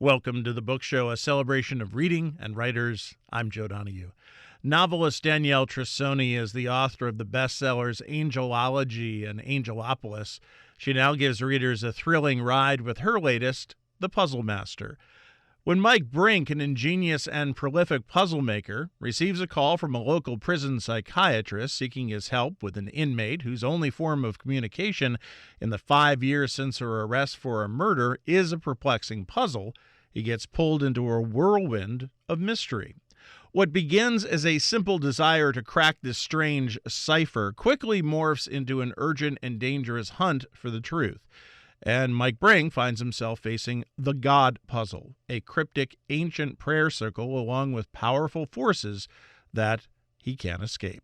Welcome to the Book Show, a celebration of reading and writers. I'm Joe Donahue. Novelist Danielle Trussoni is the author of the bestsellers Angelology and Angelopolis. She now gives readers a thrilling ride with her latest, The Puzzle Master. When Mike Brink, an ingenious and prolific puzzle maker, receives a call from a local prison psychiatrist seeking his help with an inmate whose only form of communication in the 5 years since her arrest for a murder is a perplexing puzzle, he gets pulled into a whirlwind of mystery. What begins as a simple desire to crack this strange cipher quickly morphs into an urgent and dangerous hunt for the truth. And Mike Brink finds himself facing the God puzzle, a cryptic ancient prayer circle along with powerful forces that he can't escape.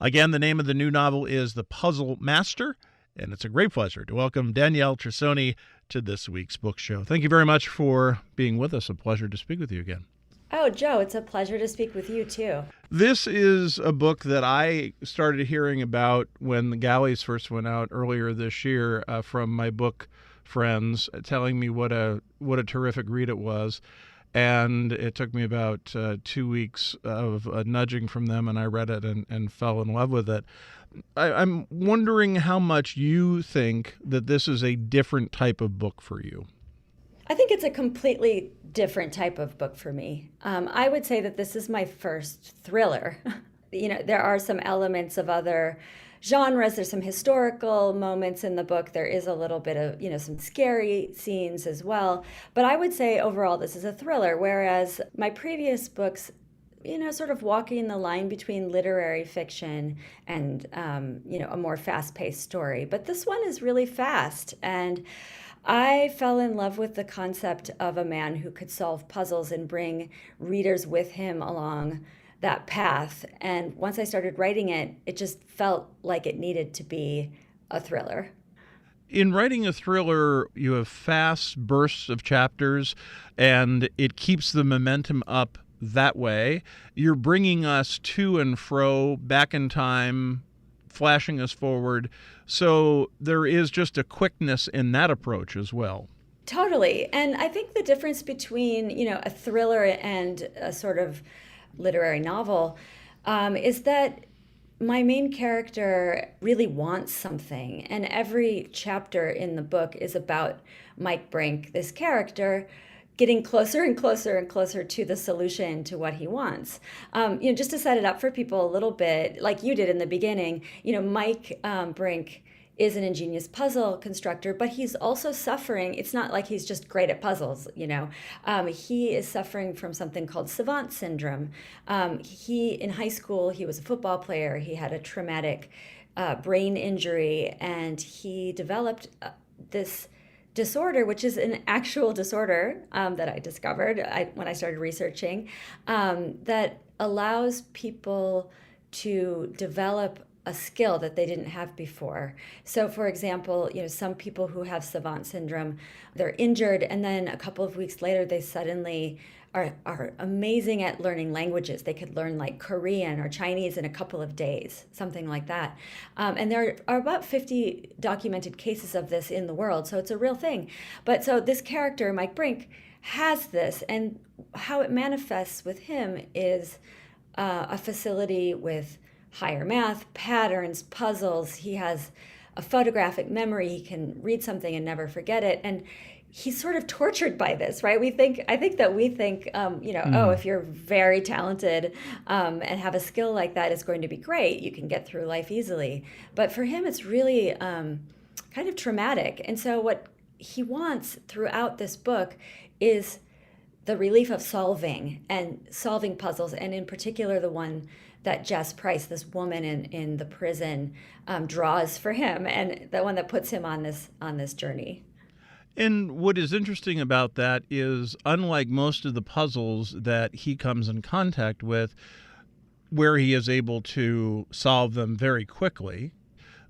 Again, the name of the new novel is The Puzzle Master, and it's a great pleasure to welcome Danielle Trussoni to this week's book show. Thank you very much for being with us. A pleasure to speak with you again. Oh, Joe, it's a pleasure to speak with you, too. This is a book that I started hearing about when the galleys first went out earlier this year from my book friends telling me what a terrific read it was. And it took me about 2 weeks of nudging from them, and I read it and fell in love with it. I'm wondering how much you think that this is a different type of book for you. I think it's a completely different type of book for me. I would say that this is my first thriller. There are some elements of other genres. There's some historical moments in the book. There is a little bit of, some scary scenes as well. But I would say overall this is a thriller, whereas my previous books, sort of walking the line between literary fiction and, a more fast-paced story. But this one is really fast, and I fell in love with the concept of a man who could solve puzzles and bring readers with him along that path. And once I started writing it, it just felt like it needed to be a thriller. In writing a thriller, you have fast bursts of chapters, and it keeps the momentum up that way. You're bringing us to and fro, back in time, flashing us forward. So there is just a quickness in that approach as well. Totally. And I think the difference between, a thriller and a sort of literary novel is that my main character really wants something. And every chapter in the book is about Mike Brink, this character, getting closer and closer and closer to the solution to what he wants. Just to set it up for people a little bit, like you did in the beginning, Mike Brink is an ingenious puzzle constructor, but he's also suffering. It's not like he's just great at puzzles, He is suffering from something called savant syndrome. In high school, he was a football player. He had a traumatic brain injury, and he developed this disorder, which is an actual disorder that I discovered when I started researching, that allows people to develop a skill that they didn't have before. So, for example, some people who have savant syndrome, they're injured, and then a couple of weeks later, they suddenly are amazing at learning languages. They could learn like Korean or Chinese in a couple of days, something like that. And there are about 50 documented cases of this in the world, so it's a real thing. But so this character, Mike Brink, has this, and how it manifests with him is a facility with higher math, patterns, puzzles. He has a photographic memory. He can read something and never forget it. And he's sort of tortured by this, right? I think that we think, oh, if you're very talented and have a skill like that, it's going to be great. You can get through life easily. But for him, it's really kind of traumatic. And so what he wants throughout this book is the relief of solving puzzles, and in particular the one that Jess Price, this woman in the prison, draws for him, and the one that puts him on this journey. And what is interesting about that is, unlike most of the puzzles that he comes in contact with, where he is able to solve them very quickly,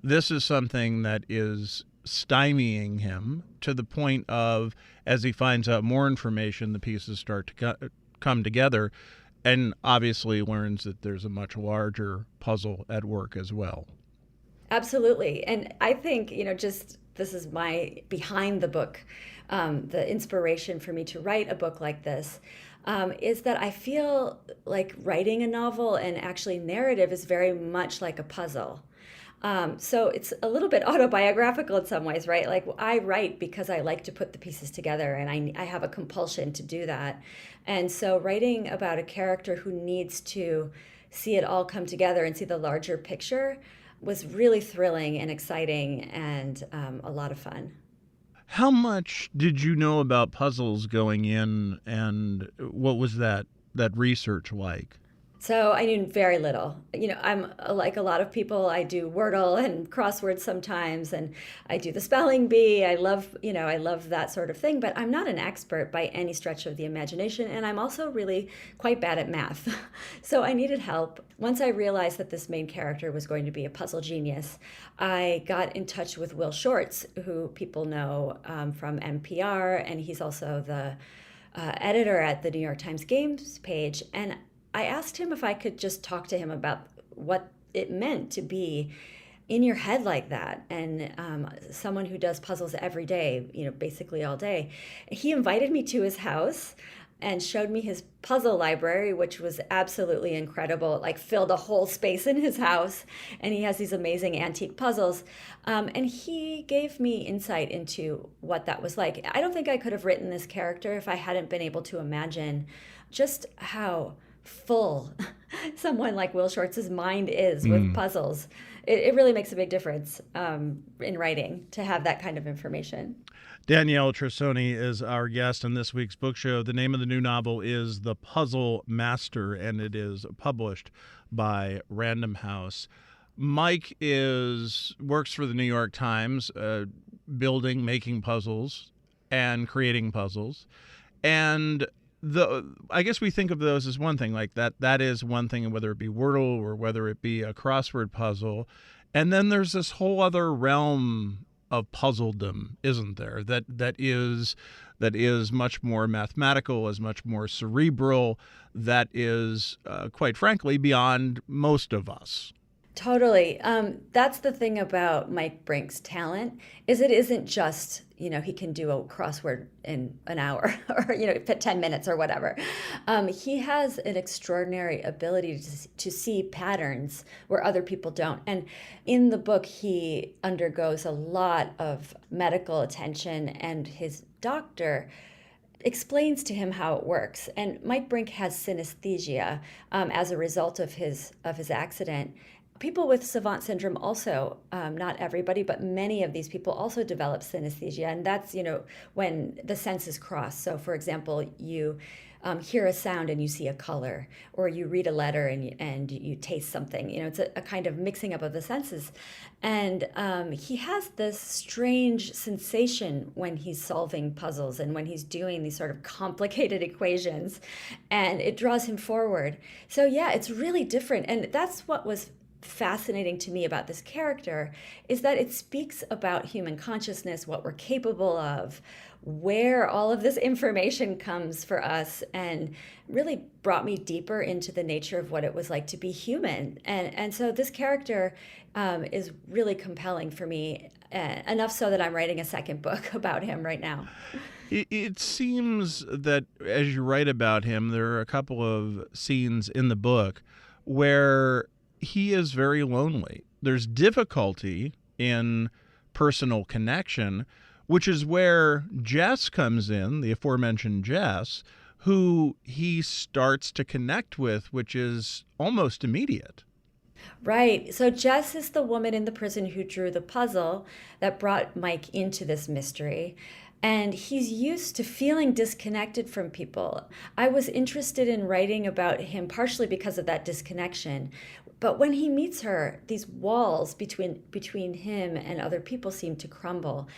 this is something that is stymieing him to the point of, as he finds out more information, the pieces start to come together, and obviously learns that there's a much larger puzzle at work as well. Absolutely. And I think, just this is my behind the book, the inspiration for me to write a book like this. Is that I feel like writing a novel and actually narrative is very much like a puzzle. So it's a little bit autobiographical in some ways, right? Like I write because I like to put the pieces together and I have a compulsion to do that. And so writing about a character who needs to see it all come together and see the larger picture was really thrilling and exciting and a lot of fun. How much did you know about puzzles going in, and what was that research like? So I knew very little. I'm like a lot of people. I do Wordle and crosswords sometimes, and I do the spelling bee. I love that sort of thing. But I'm not an expert by any stretch of the imagination, and I'm also really quite bad at math. So I needed help. Once I realized that this main character was going to be a puzzle genius, I got in touch with Will Shortz, who people know from NPR, and he's also the editor at the New York Times Games page. And I asked him if I could just talk to him about what it meant to be in your head like that, and someone who does puzzles every day, basically all day. He invited me to his house and showed me his puzzle library, which was absolutely incredible. It like filled a whole space in his house, and he has these amazing antique puzzles. And he gave me insight into what that was like. I don't think I could have written this character if I hadn't been able to imagine just how full someone like Will Shortz's mind is with puzzles. It really makes a big difference in writing to have that kind of information. Danielle Trussoni is our guest on this week's book show. The name of the new novel is The Puzzle Master, and it is published by Random House. Mike works for the New York Times, making puzzles and creating puzzles. And I guess we think of those as one thing, like that is one thing, whether it be Wordle or whether it be a crossword puzzle. And then there's this whole other realm of puzzledom, isn't there? That is much more mathematical, is much more cerebral, that is, quite frankly, beyond most of us. Totally. That's the thing about Mike Brink's talent is it isn't just, he can do a crossword in an hour or, 10 minutes or whatever. He has an extraordinary ability to see patterns where other people don't. And in the book, he undergoes a lot of medical attention, and his doctor explains to him how it works. And Mike Brink has synesthesia as a result of his accident. People with savant syndrome also, not everybody, but many of these people also develop synesthesia. And that's, when the senses cross. So, for example, you hear a sound and you see a color, or you read a letter and you taste something. It's a kind of mixing up of the senses. And he has this strange sensation when he's solving puzzles and when he's doing these sort of complicated equations, and it draws him forward. So, yeah, it's really different. And that's what was fascinating to me about this character, is that it speaks about human consciousness, what we're capable of, where all of this information comes for us, and really brought me deeper into the nature of what it was like to be human. And so this character is really compelling for me, enough so that I'm writing a second book about him right now. It seems that as you write about him, there are a couple of scenes in the book where he is very lonely. There's difficulty in personal connection, which is where Jess comes in, the aforementioned Jess, who he starts to connect with, which is almost immediate. Right. So Jess is the woman in the prison who drew the puzzle that brought Mike into this mystery. And he's used to feeling disconnected from people. I was interested in writing about him partially because of that disconnection. But when he meets her, these walls between him and other people seem to crumble.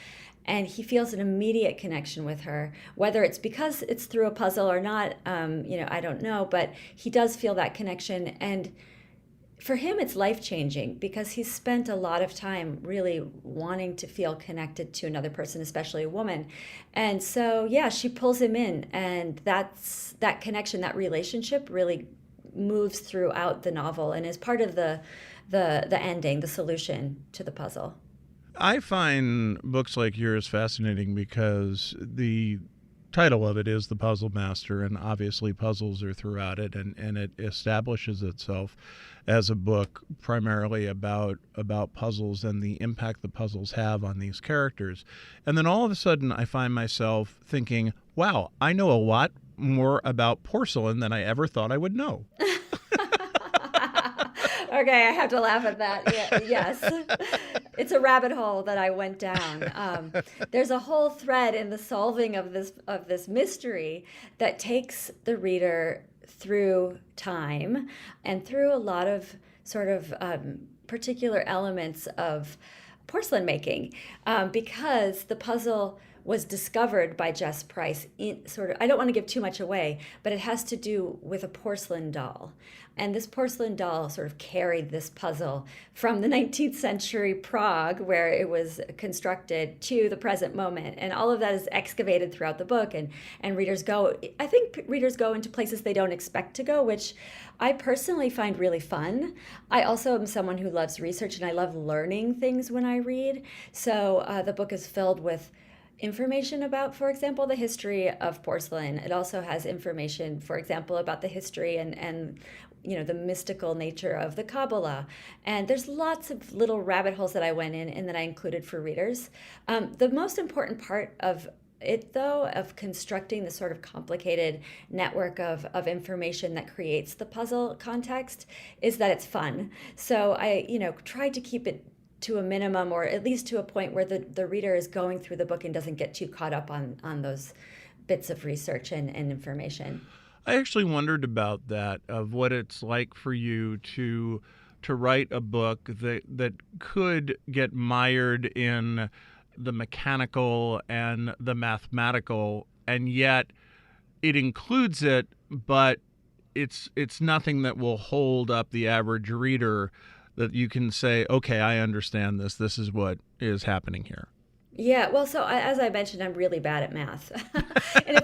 And he feels an immediate connection with her, whether it's because it's through a puzzle or not, I don't know. But he does feel that connection. And for him, it's life-changing because he's spent a lot of time really wanting to feel connected to another person, especially a woman. And so, yeah, she pulls him in. And that connection, that relationship really moves throughout the novel and is part of the the ending, the solution to the puzzle. I find books like yours fascinating because the title of it is The Puzzle Master, and obviously puzzles are throughout it, and it establishes itself as a book primarily about puzzles and the impact the puzzles have on these characters. And then all of a sudden I find myself thinking, wow, I know a lot more about porcelain than I ever thought I would know. Okay, I have to laugh at that. Yeah, yes. It's a rabbit hole that I went down. There's a whole thread in the solving of this mystery that takes the reader through time and through a lot of sort of particular elements of porcelain making, because the puzzle was discovered by Jess Price I don't want to give too much away, but it has to do with a porcelain doll. And this porcelain doll sort of carried this puzzle from the 19th century Prague, where it was constructed, to the present moment. And all of that is excavated throughout the book. And I think readers go into places they don't expect to go, which I personally find really fun. I also am someone who loves research, and I love learning things when I read. So the book is filled with information about, for example, the history of porcelain. It also has information, for example, about the history and the mystical nature of the Kabbalah. And there's lots of little rabbit holes that I went in and that I included for readers. The most important part of it, though, of constructing the sort of complicated network of information that creates the puzzle context, is that it's fun. So I, tried to keep it to a minimum, or at least to a point where the reader is going through the book and doesn't get too caught up on those bits of research and information. I actually wondered about that, of what it's like for you to write a book that could get mired in the mechanical and the mathematical, and yet it includes it, but it's nothing that will hold up the average reader, that you can say, okay, I understand this. This is what is happening here. Yeah, well, so as I mentioned, I'm really bad at math. And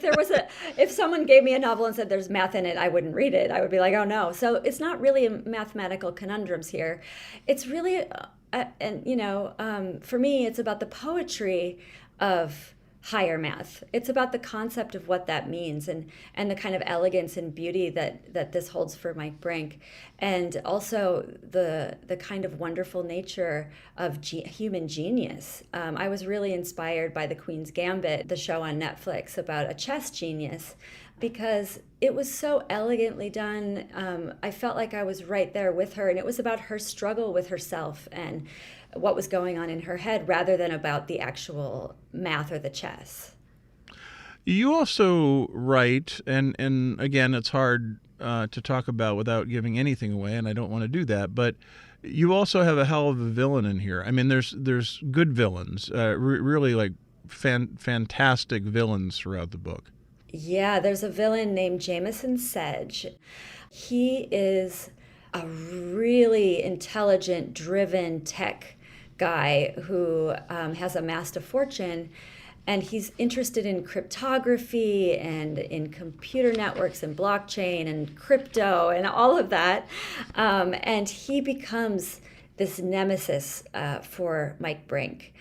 if someone gave me a novel and said there's math in it, I wouldn't read it. I would be like, oh no. So it's not really mathematical conundrums here. It's really, for me, it's about the poetry of higher math. It's about the concept of what that means, and the kind of elegance and beauty that this holds for Mike Brink, and also the kind of wonderful nature of human genius. I was really inspired by The Queen's Gambit, the show on Netflix about a chess genius, because it was so elegantly done. I felt like I was right there with her, and it was about her struggle with herself and what was going on in her head, rather than about the actual math or the chess. You also write, and again, it's hard to talk about without giving anything away, and I don't want to do that, but you also have a hell of a villain in here. I mean, there's good villains, really like fantastic villains throughout the book. Yeah, there's a villain named Jameson Sedge. He is a really intelligent, driven tech guy who has amassed a fortune, and he's interested in cryptography and in computer networks and blockchain and crypto and all of that. And he becomes this nemesis for Mike Brink.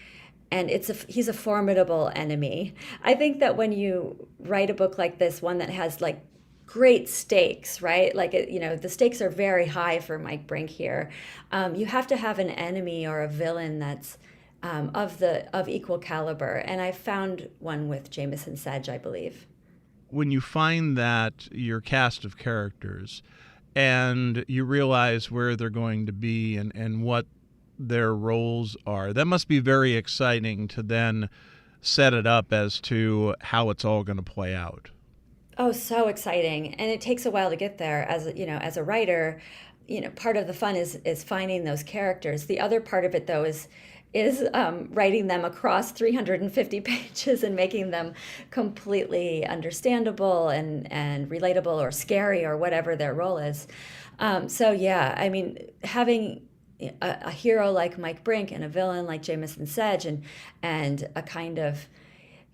And he's a formidable enemy. I think that when you write a book like this, one that has like great stakes, right? Like, the stakes are very high for Mike Brink here. You have to have an enemy or a villain that's of equal caliber. And I found one with Jameson Sedge, I believe. When you find that your cast of characters, and you realize where they're going to be and what their roles are, that must be very exciting to then set it up as to how it's all going to play out. Oh, so exciting. And it takes a while to get there. As a writer, part of the fun is finding those characters. The other part of it, though, is writing them across 350 pages and making them completely understandable and relatable or scary or whatever their role is. So yeah, I mean, having a hero like Mike Brink and a villain like Jameson Sedge and a kind of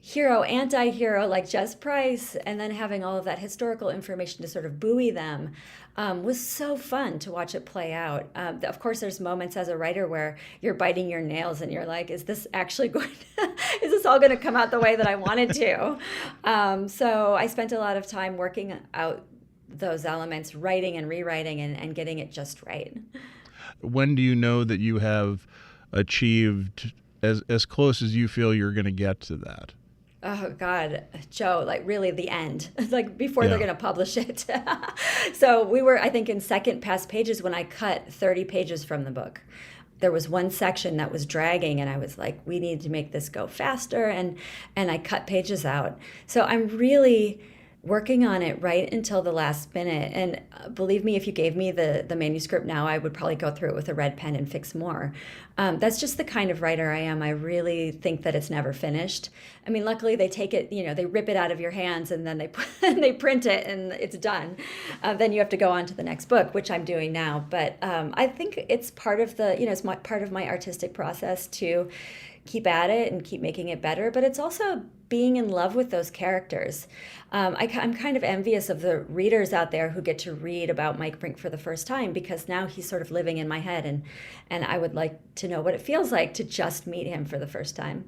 hero, anti-hero like Jess Price, and then having all of that historical information to sort of buoy them was so fun to watch it play out. Of course, there's moments as a writer where you're biting your nails and you're like, is this actually going to, is this all going to come out the way that I wanted to? So I spent a lot of time working out those elements, writing and rewriting and getting it just right. When do you know that you have achieved as close as you feel you're going to get to that? Oh God, Joe, like really the end, like before they're Yeah. going to publish it. So we were, I think, in second past pages when I cut 30 pages from the book. There was one section that was dragging and I was like, we need to make this go faster. And I cut pages out. So I'm really working on it right until the last minute. And believe me, if you gave me the manuscript now, I would probably go through it with a red pen and fix more. That's just the kind of writer I am. I really think that it's never finished. I mean, luckily they take it, they rip it out of your hands and then they print it and it's done. Then you have to go on to the next book, which I'm doing now. But I think it's part of part of my artistic process to keep at it and keep making it better, but it's also being in love with those characters. I'm kind of envious of the readers out there who get to read about Mike Brink for the first time, because now he's sort of living in my head, and I would like to know what it feels like to just meet him for the first time.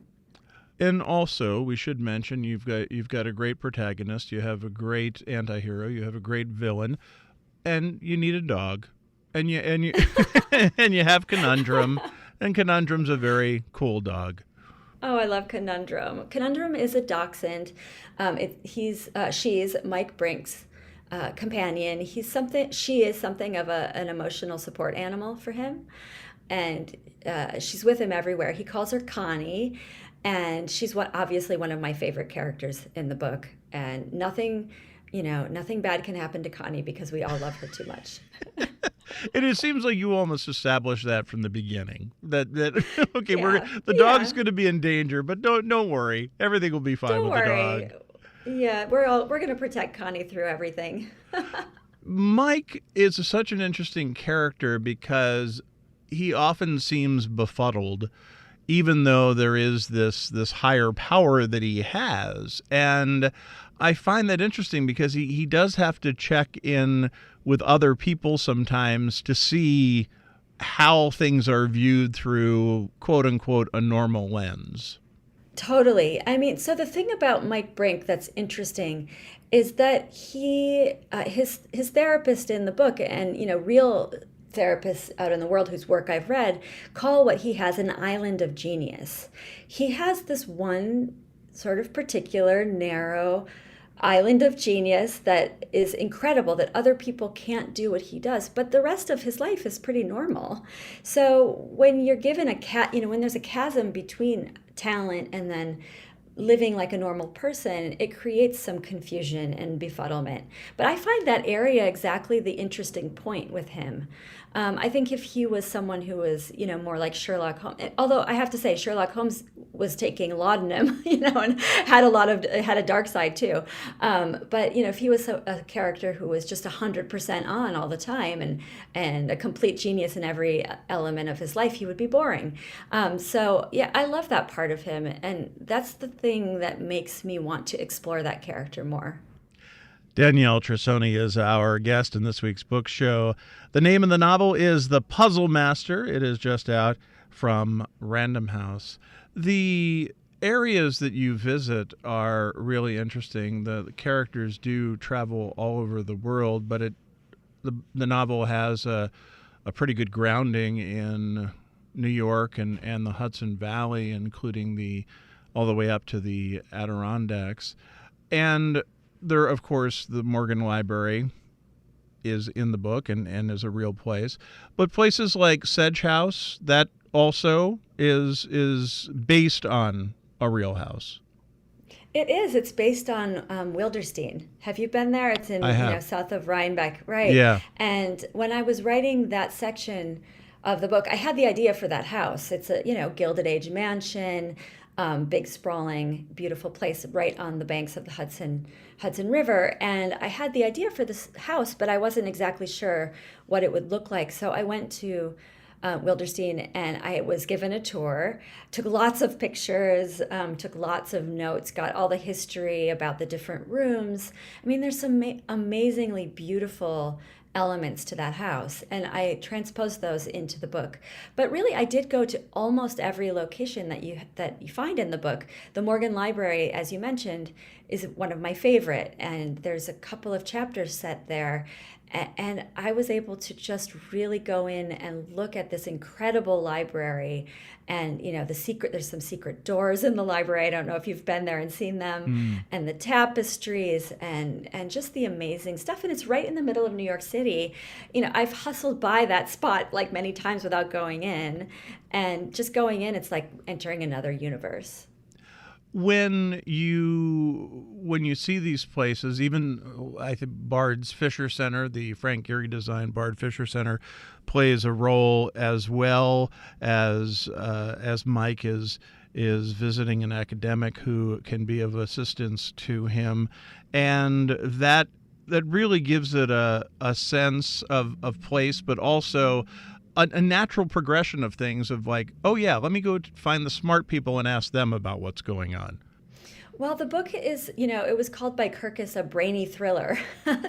And also, we should mention you've got a great protagonist, you have a great anti-hero, you have a great villain, and you need a dog, and you and you have Conundrum, and Conundrum's a very cool dog. Oh, I love Conundrum. Conundrum is a dachshund. She's Mike Brink's companion. She is something of an emotional support animal for him, and she's with him everywhere. He calls her Connie, and she's obviously one of my favorite characters in the book. And nothing bad can happen to Connie because we all love her too much. It seems like you almost established that from the beginning. That okay, Yeah, the dog's going to be in danger, but don't worry, everything will be fine Don't with worry. the dog. Yeah, we're going to protect Connie through everything. Mike is such an interesting character because he often seems befuddled, even though there is this higher power that he has. And I find that interesting because he does have to check in with other people sometimes to see how things are viewed through, quote unquote, a normal lens. Totally. I mean, so the thing about Mike Brink that's interesting is that his therapist in the book, and real therapists out in the world whose work I've read, call what he has an island of genius. He has this one sort of particular narrow island of genius that is incredible, that other people can't do what he does, but the rest of his life is pretty normal. So when you're given when there's a chasm between talent and then living like a normal person, it creates some confusion and befuddlement. But I find that area exactly the interesting point with him. I think if he was someone who was, more like Sherlock Holmes, although I have to say Sherlock Holmes was taking laudanum, and had a dark side too. But if he was a character who was just 100% on all the time and a complete genius in every element of his life, he would be boring. So yeah, I love that part of him, and that's the thing that makes me want to explore that character more. Danielle Trussoni is our guest in this week's book show. The name of the novel is The Puzzle Master. It is just out from Random House. The areas that you visit are really interesting. The characters do travel all over the world, but the novel has a pretty good grounding in New York and the Hudson Valley, including all the way up to the Adirondacks. And there, of course, the Morgan Library is in the book and is a real place. But places like Sedge House, that also is based on a real house. It is. It's based on Wilderstein. Have you been there? It's in I have. south of Rhinebeck, right? Yeah. And when I was writing that section of the book, I had the idea for that house. It's a Gilded Age mansion, big sprawling, beautiful place right on the banks of the Hudson River. And I had the idea for this house, but I wasn't exactly sure what it would look like. So I went to Wilderstein, and I was given a tour, took lots of pictures, took lots of notes, got all the history about the different rooms. I mean, there's some amazingly beautiful elements to that house, and I transposed those into the book. But really, I did go to almost every location that you find in the book. The Morgan Library, as you mentioned, is one of my favorite, and there's a couple of chapters set there. And I was able to just really go in and look at this incredible library. And, there's some secret doors in the library. I don't know if you've been there and seen them. And the tapestries and just the amazing stuff. And it's right in the middle of New York City. I've hustled by that spot like many times without going in. And just going in, it's like entering another universe. When you see these places, even I think Bard's Fisher Center, the Frank Gehry designed Bard Fisher Center, plays a role, as well as Mike is visiting an academic who can be of assistance to him, and that really gives it a sense of place, but also a natural progression of things, of like, oh yeah, let me go find the smart people and ask them about what's going on. Well, the book is, it was called by Kirkus a brainy thriller,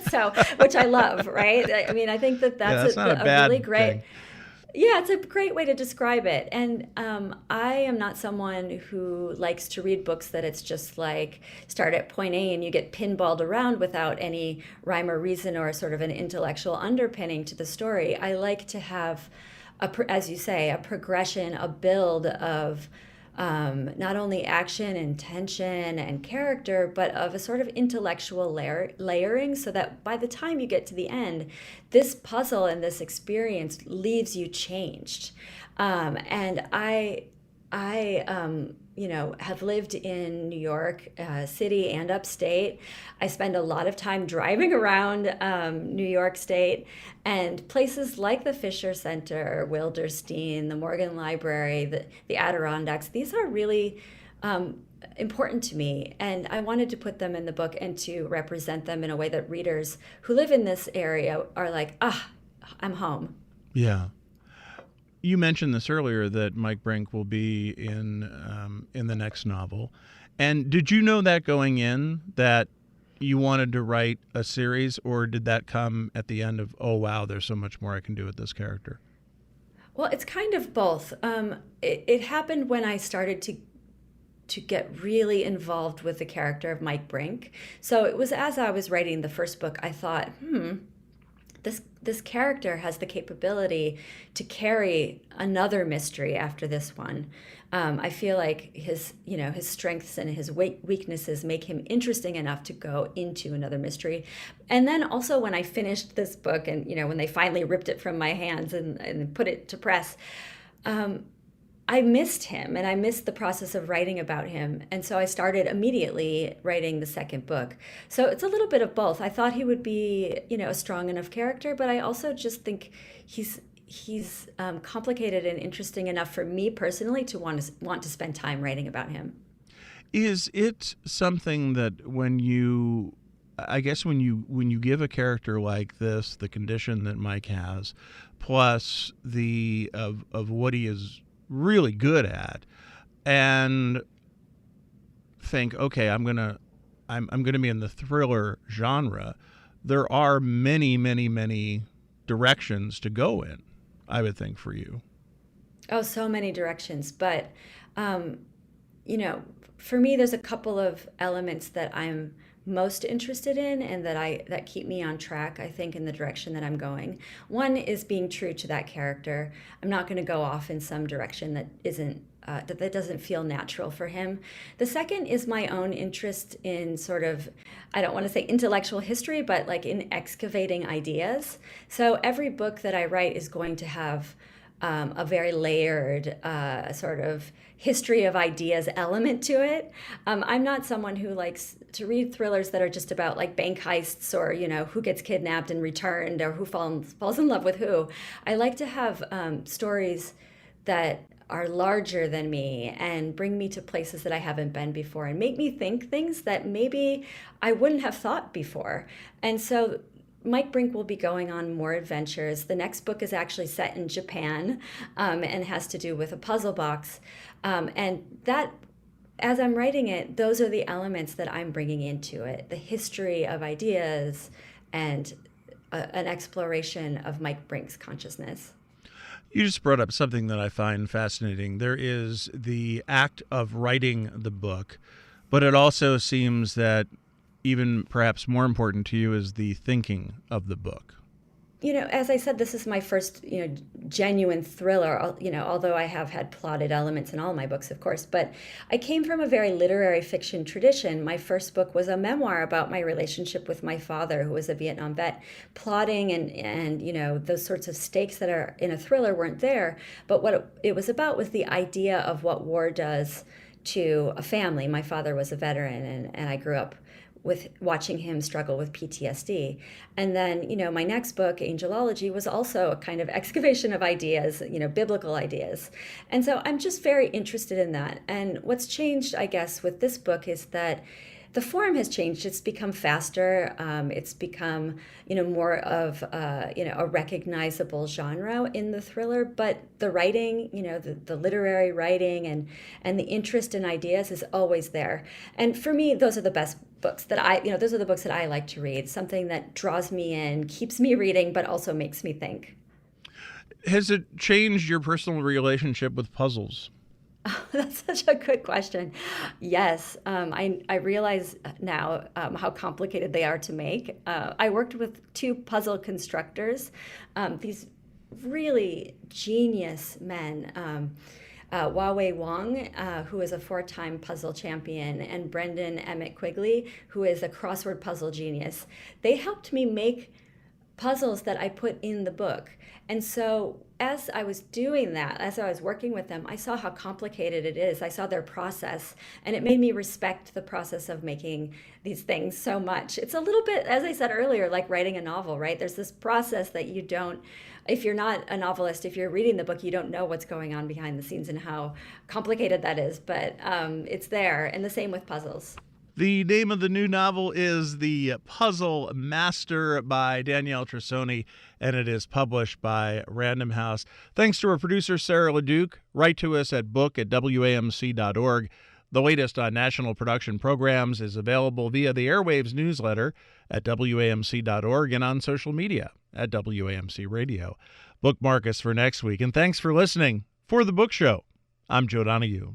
so, which I love, right? I mean, I think that's not a bad really great thing. Yeah, it's a great way to describe it. And I am not someone who likes to read books that it's just like start at point A and you get pinballed around without any rhyme or reason or sort of an intellectual underpinning to the story. I like to have, as you say, a progression, a build of not only action and tension and character, but of a sort of intellectual layering, so that by the time you get to the end, this puzzle and this experience leaves you changed. And I have lived in New York City and upstate. I spend a lot of time driving around New York State, and places like the Fisher Center, Wilderstein, the Morgan Library, the Adirondacks. These are really important to me, and I wanted to put them in the book and to represent them in a way that readers who live in this area are like, I'm home. Yeah. You mentioned this earlier, that Mike Brink will be in the next novel. And did you know that going in, that you wanted to write a series, or did that come at the end of, oh, wow, there's so much more I can do with this character? Well, it's kind of both. It happened when I started to get really involved with the character of Mike Brink. So it was as I was writing the first book, I thought, this character has the capability to carry another mystery after this one. I feel like his strengths and his weaknesses make him interesting enough to go into another mystery. And then also when I finished this book, and when they finally ripped it from my hands and put it to press, I missed him, and I missed the process of writing about him. And so I started immediately writing the second book. So it's a little bit of both. I thought he would be, a strong enough character, but I also just think he's complicated and interesting enough for me personally to want to spend time writing about him. Is it something that when you give a character like this the condition that Mike has, plus the of what he is really good at, and think, okay, I'm gonna be in the thriller genre, there are many, many, many directions to go in, I would think, for you. Oh, so many directions. But for me, there's a couple of elements that I'm most interested in, and that keep me on track, I think, in the direction that I'm going. One is being true to that character. I'm not going to go off in some direction that isn't that doesn't feel natural for him. The second is my own interest in sort of, I don't want to say intellectual history, but like in excavating ideas. So every book that I write is going to have a very layered sort of history of ideas element to it. I'm not someone who likes to read thrillers that are just about like bank heists, or who gets kidnapped and returned, or who falls in love with who. I like to have stories that are larger than me and bring me to places that I haven't been before, and make me think things that maybe I wouldn't have thought before. And so Mike Brink will be going on more adventures. The next book is actually set in Japan, and has to do with a puzzle box. And that, as I'm writing it, those are the elements that I'm bringing into it: the history of ideas and an exploration of Mike Brink's consciousness. You just brought up something that I find fascinating. There is the act of writing the book, but it also seems that even perhaps more important to you is the thinking of the book. As I said, this is my first, genuine thriller, although I have had plotted elements in all my books, of course. But I came from a very literary fiction tradition. My first book was a memoir about my relationship with my father, who was a Vietnam vet. Plotting and those sorts of stakes that are in a thriller weren't there. But what it was about was the idea of what war does to a family. My father was a veteran, and I grew up with watching him struggle with PTSD. And then, my next book, Angelology, was also a kind of excavation of ideas, biblical ideas. And so I'm just very interested in that. And what's changed, I guess, with this book is that the form has changed. It's become faster. It's become, more of, a recognizable genre in the thriller. But the writing, the literary writing and the interest in ideas is always there. And for me, those are the best books those are the books that I like to read. Something that draws me in, keeps me reading, but also makes me think. Has it changed your personal relationship with puzzles? Oh, that's such a good question. Yes, I realize now how complicated they are to make. I worked with two puzzle constructors, these really genius men. Wei Wong, who is a 4-time puzzle champion, and Brendan Emmett Quigley, who is a crossword puzzle genius. They helped me make puzzles that I put in the book. And so as I was doing that, as I was working with them, I saw how complicated it is. I saw their process, and it made me respect the process of making these things so much. It's a little bit, as I said earlier, like writing a novel, right? There's this process that you don't, if you're not a novelist, if you're reading the book, you don't know what's going on behind the scenes and how complicated that is, but it's there. And the same with puzzles. The name of the new novel is The Puzzle Master by Danielle Trussoni, and it is published by Random House. Thanks to our producer, Sarah LeDuc. Write to us at book@wamc.org. The latest on national production programs is available via the Airwaves newsletter at wamc.org and on social media at WAMC Radio. Bookmark us for next week, and thanks for listening. For The Book Show, I'm Joe Donahue.